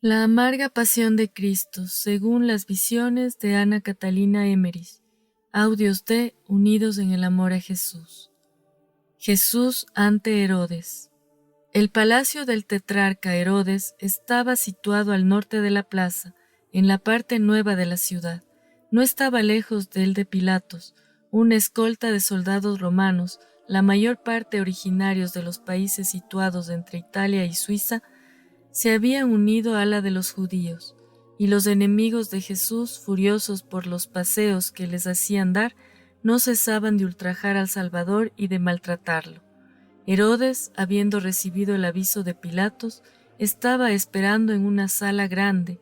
La amarga pasión de Cristo, según las visiones de Ana Catalina Emmerich. Audios de Unidos en el amor a Jesús. Jesús ante Herodes. El palacio del tetrarca Herodes estaba situado al norte de la plaza, en la parte nueva de la ciudad. No estaba lejos del de Pilatos, una escolta de soldados romanos, la mayor parte originarios de los países situados entre Italia y Suiza, se habían unido a la de los judíos, y los enemigos de Jesús, furiosos por los paseos que les hacían dar, no cesaban de ultrajar al Salvador y de maltratarlo. Herodes, habiendo recibido el aviso de Pilatos, estaba esperando en una sala grande,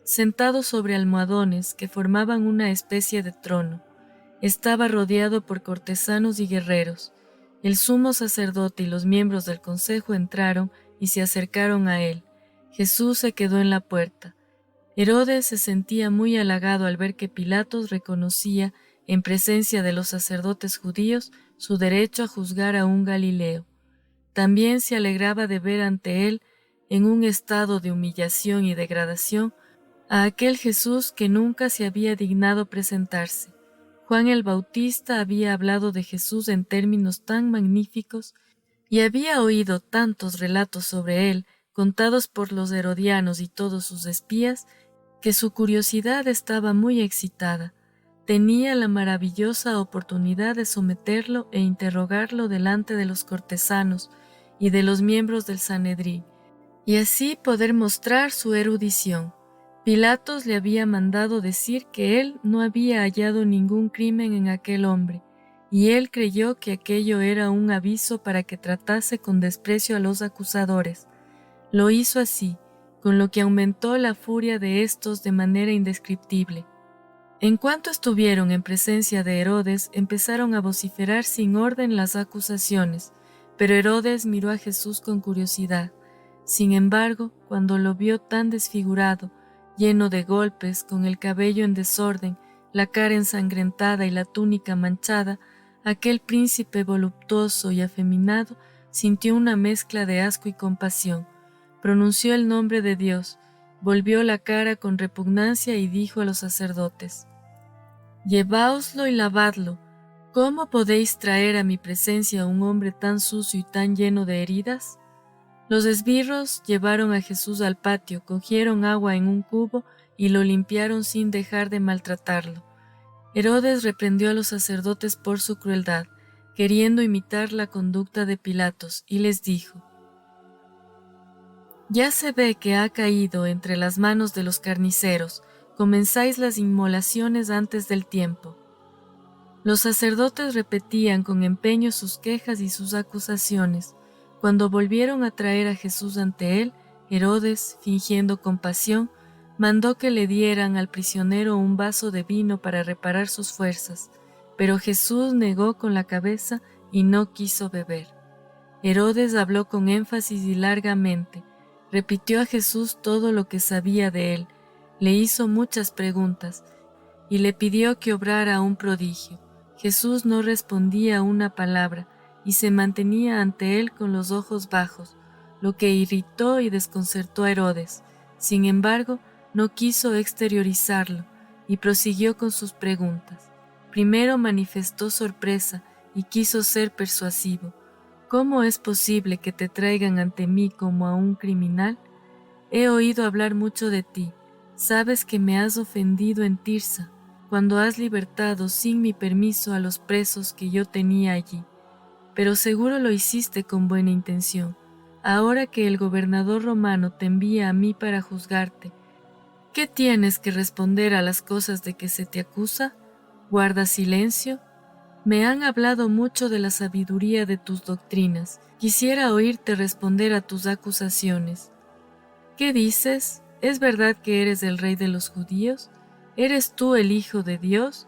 sentado sobre almohadones que formaban una especie de trono. Estaba rodeado por cortesanos y guerreros. El sumo sacerdote y los miembros del consejo entraron y se acercaron a él. Jesús se quedó en la puerta. Herodes se sentía muy halagado al ver que Pilatos reconocía, en presencia de los sacerdotes judíos, su derecho a juzgar a un Galileo. También se alegraba de ver ante él, en un estado de humillación y degradación, a aquel Jesús que nunca se había dignado presentarse. Juan el Bautista había hablado de Jesús en términos tan magníficos y había oído tantos relatos sobre él, contados por los herodianos y todos sus espías, que su curiosidad estaba muy excitada. Tenía la maravillosa oportunidad de someterlo e interrogarlo delante de los cortesanos y de los miembros del Sanedrín, y así poder mostrar su erudición. Pilatos le había mandado decir que él no había hallado ningún crimen en aquel hombre, y él creyó que aquello era un aviso para que tratase con desprecio a los acusadores. Lo hizo así, con lo que aumentó la furia de éstos de manera indescriptible. En cuanto estuvieron en presencia de Herodes, empezaron a vociferar sin orden las acusaciones, pero Herodes miró a Jesús con curiosidad. Sin embargo, cuando lo vio tan desfigurado, lleno de golpes, con el cabello en desorden, la cara ensangrentada y la túnica manchada, aquel príncipe voluptuoso y afeminado sintió una mezcla de asco y compasión. Pronunció el nombre de Dios, volvió la cara con repugnancia y dijo a los sacerdotes: «Lleváoslo y lavadlo. ¿Cómo podéis traer a mi presencia a un hombre tan sucio y tan lleno de heridas?». Los esbirros llevaron a Jesús al patio, cogieron agua en un cubo y lo limpiaron sin dejar de maltratarlo. Herodes reprendió a los sacerdotes por su crueldad, queriendo imitar la conducta de Pilatos, y les dijo: «Ya se ve que ha caído entre las manos de los carniceros, comenzáis las inmolaciones antes del tiempo». Los sacerdotes repetían con empeño sus quejas y sus acusaciones. Cuando volvieron a traer a Jesús ante él, Herodes, fingiendo compasión, mandó que le dieran al prisionero un vaso de vino para reparar sus fuerzas, pero Jesús negó con la cabeza y no quiso beber. Herodes habló con énfasis y largamente, repitió a Jesús todo lo que sabía de él, le hizo muchas preguntas y le pidió que obrara un prodigio. Jesús no respondía una palabra y se mantenía ante él con los ojos bajos, lo que irritó y desconcertó a Herodes. Sin embargo, no quiso exteriorizarlo y prosiguió con sus preguntas. Primero manifestó sorpresa y quiso ser persuasivo. «¿Cómo es posible que te traigan ante mí como a un criminal? He oído hablar mucho de ti. Sabes que me has ofendido en Tirsa, cuando has libertado sin mi permiso a los presos que yo tenía allí. Pero seguro lo hiciste con buena intención. Ahora que el gobernador romano te envía a mí para juzgarte, ¿qué tienes que responder a las cosas de que se te acusa? ¿Guardas silencio? Me han hablado mucho de la sabiduría de tus doctrinas. Quisiera oírte responder a tus acusaciones. ¿Qué dices? ¿Es verdad que eres el rey de los judíos? ¿Eres tú el Hijo de Dios?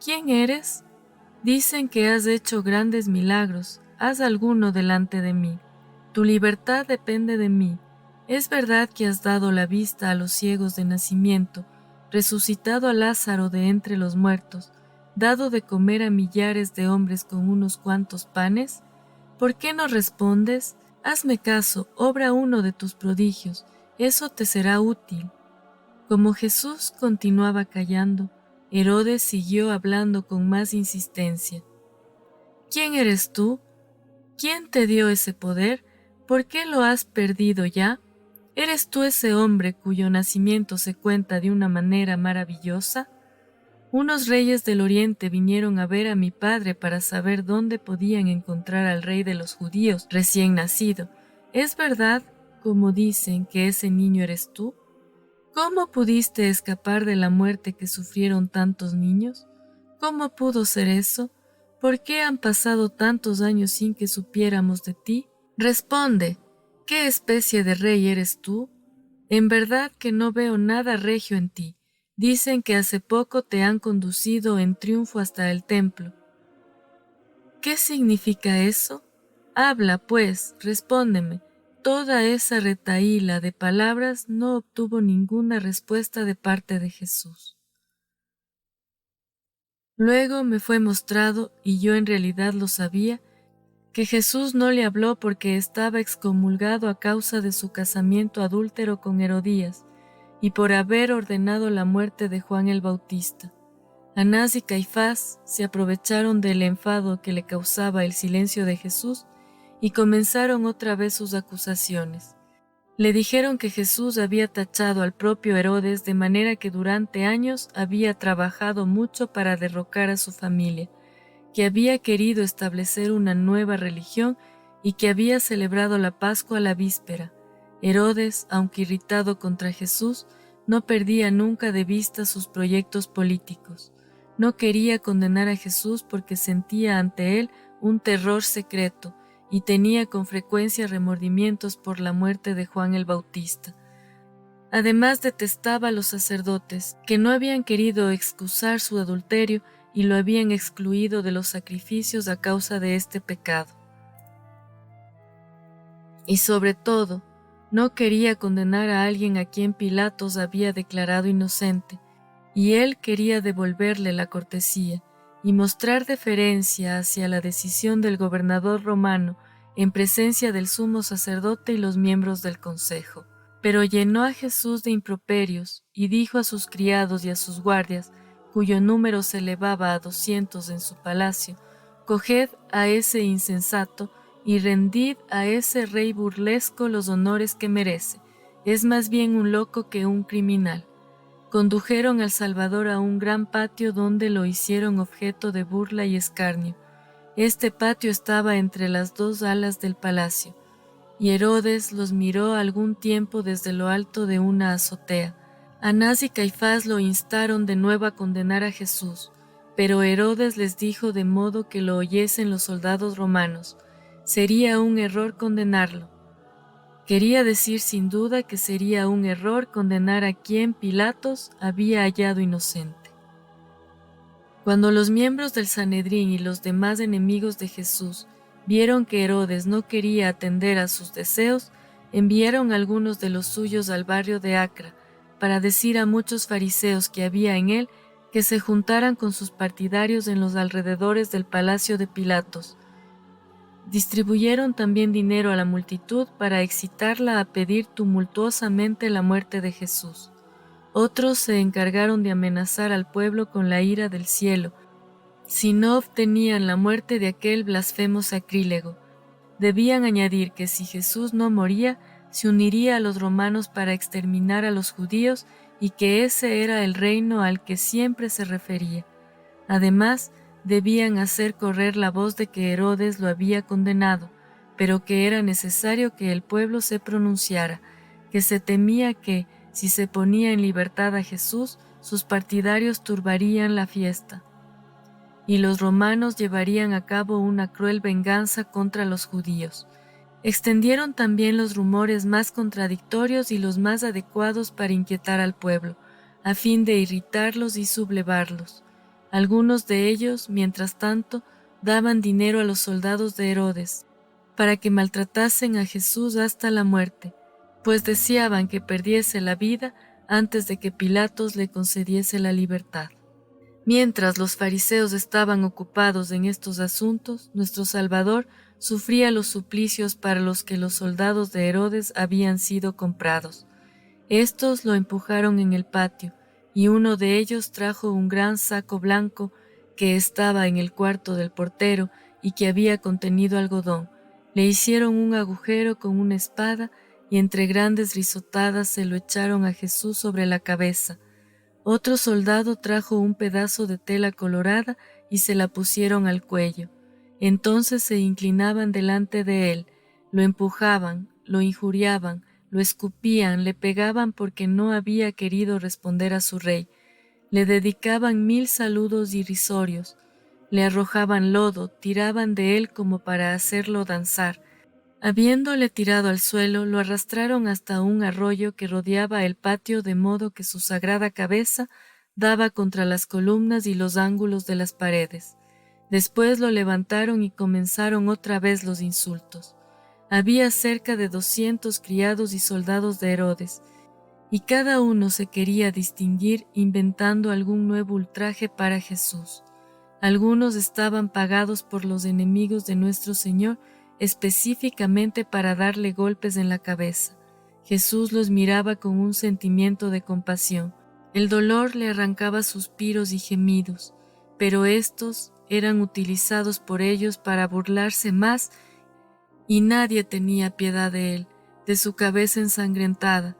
¿Quién eres? Dicen que has hecho grandes milagros. Haz alguno delante de mí. Tu libertad depende de mí. ¿Es verdad que has dado la vista a los ciegos de nacimiento, resucitado a Lázaro de entre los muertos, dado de comer a millares de hombres con unos cuantos panes? ¿Por qué no respondes? Hazme caso, obra uno de tus prodigios, eso te será útil. Como Jesús continuaba callando, Herodes siguió hablando con más insistencia. ¿Quién eres tú? ¿Quién te dio ese poder? ¿Por qué lo has perdido ya? ¿Eres tú ese hombre cuyo nacimiento se cuenta de una manera maravillosa? Unos reyes del oriente vinieron a ver a mi padre para saber dónde podían encontrar al rey de los judíos recién nacido. ¿Es verdad, como dicen, que ese niño eres tú? ¿Cómo pudiste escapar de la muerte que sufrieron tantos niños? ¿Cómo pudo ser eso? ¿Por qué han pasado tantos años sin que supiéramos de ti? Responde, ¿qué especie de rey eres tú? En verdad que no veo nada regio en ti. Dicen que hace poco te han conducido en triunfo hasta el templo. ¿Qué significa eso? Habla, pues, respóndeme. Toda esa retahíla de palabras no obtuvo ninguna respuesta de parte de Jesús. Luego me fue mostrado, y yo en realidad lo sabía, que Jesús no le habló porque estaba excomulgado a causa de su casamiento adúltero con Herodías, y por haber ordenado la muerte de Juan el Bautista. Anás y Caifás se aprovecharon del enfado que le causaba el silencio de Jesús y comenzaron otra vez sus acusaciones. Le dijeron que Jesús había tachado al propio Herodes de manera que durante años había trabajado mucho para derrocar a su familia, que había querido establecer una nueva religión y que había celebrado la Pascua a la víspera. Herodes, aunque irritado contra Jesús, no perdía nunca de vista sus proyectos políticos. No quería condenar a Jesús porque sentía ante él un terror secreto y tenía con frecuencia remordimientos por la muerte de Juan el Bautista. Además detestaba a los sacerdotes, que no habían querido excusar su adulterio y lo habían excluido de los sacrificios a causa de este pecado. Y sobre todo, no quería condenar a alguien a quien Pilatos había declarado inocente, y él quería devolverle la cortesía y mostrar deferencia hacia la decisión del gobernador romano en presencia del sumo sacerdote y los miembros del consejo. Pero llenó a Jesús de improperios y dijo a sus criados y a sus guardias, cuyo número se elevaba a 200 en su palacio, coged a ese insensato y rendid a ese rey burlesco los honores que merece. Es más bien un loco que un criminal. Condujeron al Salvador a un gran patio donde lo hicieron objeto de burla y escarnio. Este patio estaba entre las dos alas del palacio, y Herodes los miró algún tiempo desde lo alto de una azotea. Anás y Caifás lo instaron de nuevo a condenar a Jesús, pero Herodes les dijo de modo que lo oyesen los soldados romanos. Sería un error condenarlo. Quería decir sin duda que sería un error condenar a quien Pilatos había hallado inocente. Cuando los miembros del Sanedrín y los demás enemigos de Jesús vieron que Herodes no quería atender a sus deseos, enviaron a algunos de los suyos al barrio de Acra, para decir a muchos fariseos que había en él que se juntaran con sus partidarios en los alrededores del palacio de Pilatos. Distribuyeron también dinero a la multitud para excitarla a pedir tumultuosamente la muerte de Jesús. Otros se encargaron de amenazar al pueblo con la ira del cielo, si no obtenían la muerte de aquel blasfemo sacrílego. Debían añadir que si Jesús no moría, se uniría a los romanos para exterminar a los judíos y que ese era el reino al que siempre se refería. Además, debían hacer correr la voz de que Herodes lo había condenado, pero que era necesario que el pueblo se pronunciara, que se temía que, si se ponía en libertad a Jesús, sus partidarios turbarían la fiesta, y los romanos llevarían a cabo una cruel venganza contra los judíos. Extendieron también los rumores más contradictorios y los más adecuados para inquietar al pueblo, a fin de irritarlos y sublevarlos. Algunos de ellos, mientras tanto, daban dinero a los soldados de Herodes, para que maltratasen a Jesús hasta la muerte, pues deseaban que perdiese la vida antes de que Pilatos le concediese la libertad. Mientras los fariseos estaban ocupados en estos asuntos, nuestro Salvador sufría los suplicios para los que los soldados de Herodes habían sido comprados. Estos lo empujaron en el patio, y uno de ellos trajo un gran saco blanco que estaba en el cuarto del portero y que había contenido algodón. Le hicieron un agujero con una espada y entre grandes risotadas se lo echaron a Jesús sobre la cabeza. Otro soldado trajo un pedazo de tela colorada y se la pusieron al cuello. Entonces se inclinaban delante de él, lo empujaban, lo injuriaban, lo escupían, le pegaban porque no había querido responder a su rey. Le dedicaban 1000 saludos irrisorios, le arrojaban lodo, tiraban de él como para hacerlo danzar. Habiéndole tirado al suelo, lo arrastraron hasta un arroyo que rodeaba el patio de modo que su sagrada cabeza daba contra las columnas y los ángulos de las paredes. Después lo levantaron y comenzaron otra vez los insultos. Había cerca de 200 criados y soldados de Herodes, y cada uno se quería distinguir inventando algún nuevo ultraje para Jesús. Algunos estaban pagados por los enemigos de nuestro Señor específicamente para darle golpes en la cabeza. Jesús los miraba con un sentimiento de compasión. El dolor le arrancaba suspiros y gemidos, pero estos eran utilizados por ellos para burlarse más y nadie tenía piedad de él, de su cabeza ensangrentada.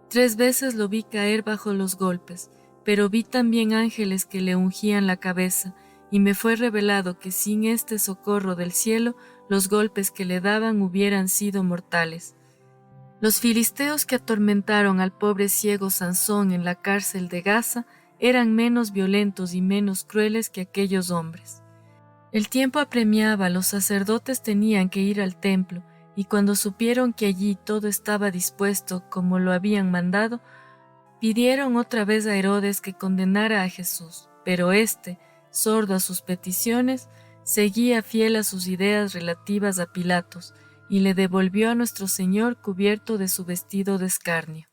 3 veces lo vi caer bajo los golpes, pero vi también ángeles que le ungían la cabeza, y me fue revelado que sin este socorro del cielo, los golpes que le daban hubieran sido mortales. Los filisteos que atormentaron al pobre ciego Sansón en la cárcel de Gaza eran menos violentos y menos crueles que aquellos hombres. El tiempo apremiaba, los sacerdotes tenían que ir al templo, y cuando supieron que allí todo estaba dispuesto como lo habían mandado, pidieron otra vez a Herodes que condenara a Jesús, pero éste, sordo a sus peticiones, seguía fiel a sus ideas relativas a Pilatos, y le devolvió a nuestro Señor cubierto de su vestido de escarnio.